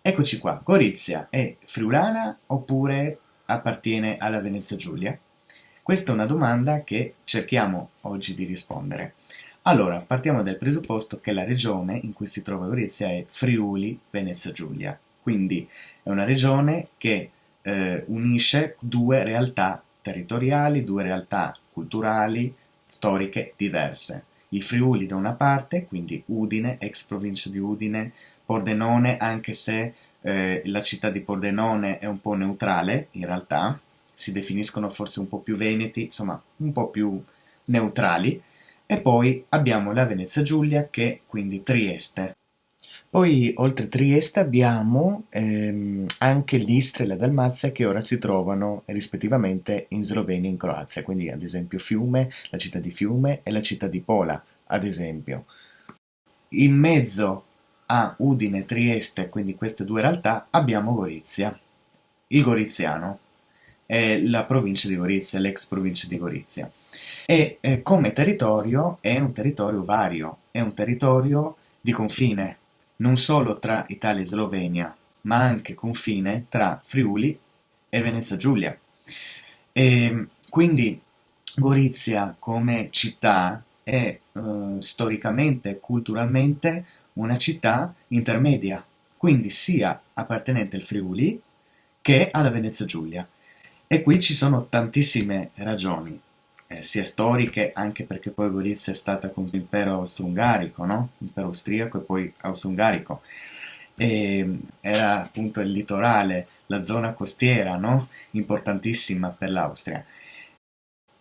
Eccoci qua, Gorizia è friulana oppure appartiene alla Venezia Giulia? Questa è una domanda che cerchiamo oggi di rispondere. Allora, partiamo dal presupposto che la regione in cui si trova Gorizia è Friuli Venezia Giulia, quindi è una regione che unisce due realtà territoriali, due realtà culturali, storiche diverse. Il Friuli da una parte, quindi Udine, ex provincia di Udine, Pordenone, anche se la città di Pordenone è un po' neutrale, in realtà, si definiscono forse un po' più veneti, insomma, un po' più neutrali. E poi abbiamo la Venezia Giulia, che è quindi Trieste. Poi, oltre Trieste, abbiamo anche l'Istria e la Dalmazia che ora si trovano rispettivamente in Slovenia e in Croazia, quindi ad esempio Fiume, la città di Fiume e la città di Pola, ad esempio. In mezzo a Udine e Trieste, quindi queste due realtà, abbiamo Gorizia, il Goriziano, è la provincia di Gorizia, l'ex provincia di Gorizia. E come territorio è un territorio vario, è un territorio di confine, non solo tra Italia e Slovenia, ma anche confine tra Friuli e Venezia Giulia. E quindi Gorizia come città è storicamente e culturalmente una città intermedia, quindi sia appartenente al Friuli che alla Venezia Giulia. E qui ci sono tantissime ragioni, sia storiche, anche perché poi Gorizia è stata con l'impero austro-ungarico, no? Impero austriaco e poi austro-ungarico. E era appunto il litorale, la zona costiera, no? Importantissima per l'Austria.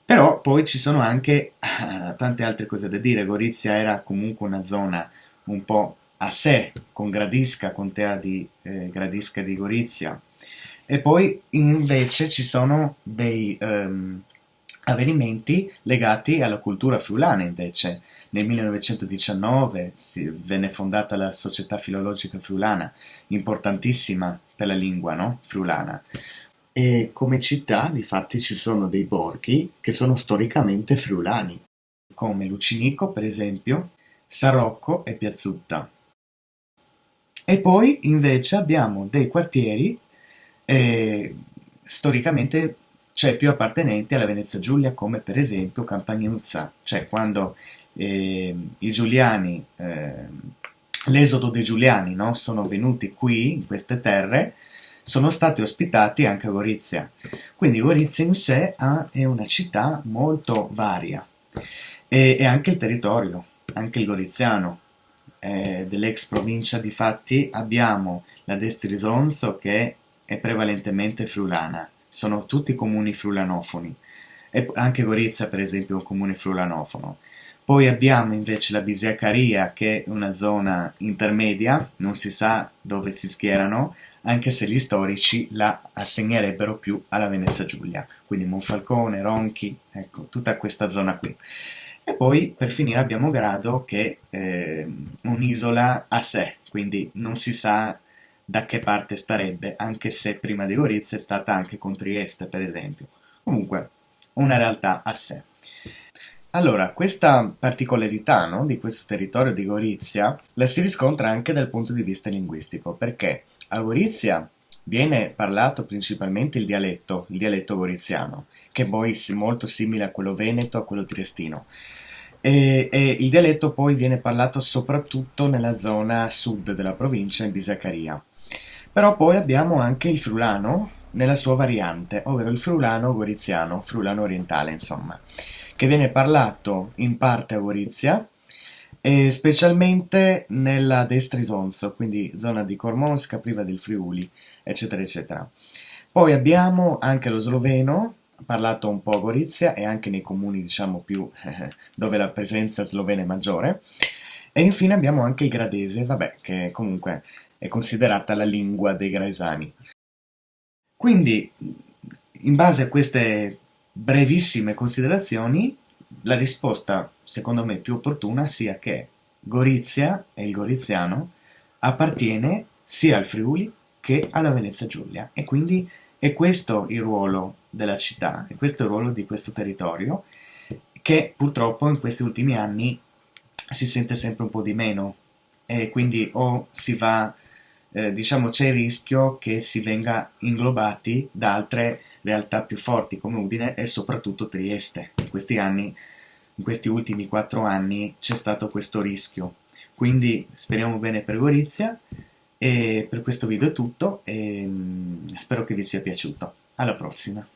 Però poi ci sono anche tante altre cose da dire. Gorizia era comunque una zona un po' a sé, con Gradisca, contea di Gradisca di Gorizia. E poi invece ci sono dei avvenimenti legati alla cultura friulana invece. Nel 1919 venne fondata la Società Filologica Friulana, importantissima per la lingua, no? Friulana. E come città, difatti, ci sono dei borghi che sono storicamente friulani, come Lucinico, per esempio, Sarocco e Piazzutta. E poi invece abbiamo dei quartieri storicamente cioè più appartenenti alla Venezia Giulia, come per esempio Campagnuzza, cioè quando i Giuliani, l'esodo dei Giuliani, no, sono venuti qui, in queste terre, sono stati ospitati anche a Gorizia. Quindi Gorizia in sé è una città molto varia e anche il territorio, anche il goriziano. Dell'ex provincia di fatti abbiamo la Destrisonzo che è prevalentemente friulana, sono tutti comuni frulanofoni, e anche Gorizia per esempio è un comune frulanofono. Poi abbiamo invece la Bisiacaria che è una zona intermedia, non si sa dove si schierano, anche se gli storici la assegnerebbero più alla Venezia Giulia, quindi Monfalcone, Ronchi, ecco, tutta questa zona qui. E poi per finire abbiamo Grado che è un'isola a sé, quindi non si sa da che parte starebbe, anche se prima di Gorizia è stata anche con Trieste, per esempio. Comunque, una realtà a sé. Allora, questa particolarità, no, di questo territorio di Gorizia la si riscontra anche dal punto di vista linguistico, perché a Gorizia viene parlato principalmente il dialetto goriziano, che poi è molto simile a quello veneto, a quello triestino. E il dialetto poi viene parlato soprattutto nella zona sud della provincia, in Bisacaria. Però poi abbiamo anche il friulano nella sua variante, ovvero il friulano goriziano, friulano orientale, insomma, che viene parlato in parte a Gorizia e specialmente nella destra Isonzo, quindi zona di Cormons, Capriva del Friuli, eccetera, eccetera. Poi abbiamo anche lo sloveno, parlato un po' a Gorizia e anche nei comuni, diciamo, più dove la presenza slovena è maggiore. E infine abbiamo anche il gradese, vabbè, che comunque è considerata la lingua dei graesani. Quindi, in base a queste brevissime considerazioni, la risposta, secondo me, più opportuna sia che Gorizia e il goriziano appartiene sia al Friuli che alla Venezia Giulia e quindi è questo il ruolo della città, è questo il ruolo di questo territorio che purtroppo in questi ultimi anni si sente sempre un po' di meno e quindi o si va diciamo c'è il rischio che si venga inglobati da altre realtà più forti come Udine e soprattutto Trieste. In questi anni, in questi ultimi 4 anni c'è stato questo rischio. Quindi speriamo bene per Gorizia e per questo video è tutto e spero che vi sia piaciuto. Alla prossima!